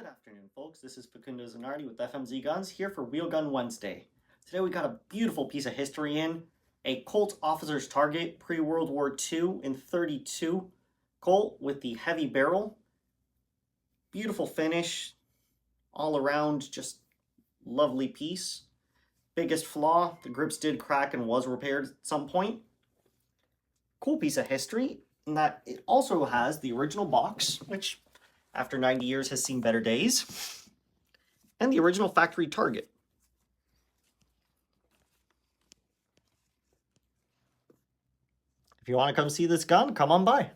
Good afternoon, folks. This is fzanardi with FMZ Guns here for Wheel Gun Wednesday. Today we got a beautiful piece of history in a Colt Officer's Target pre-World War II in .32 Colt with the heavy barrel. Beautiful finish, all around just lovely piece. Biggest flaw, the grips did crack and was repaired at some point. Cool piece of history in that it also has the original box, which after 90 years has seen better days, and the original factory target. If you want to come see this gun, come on by.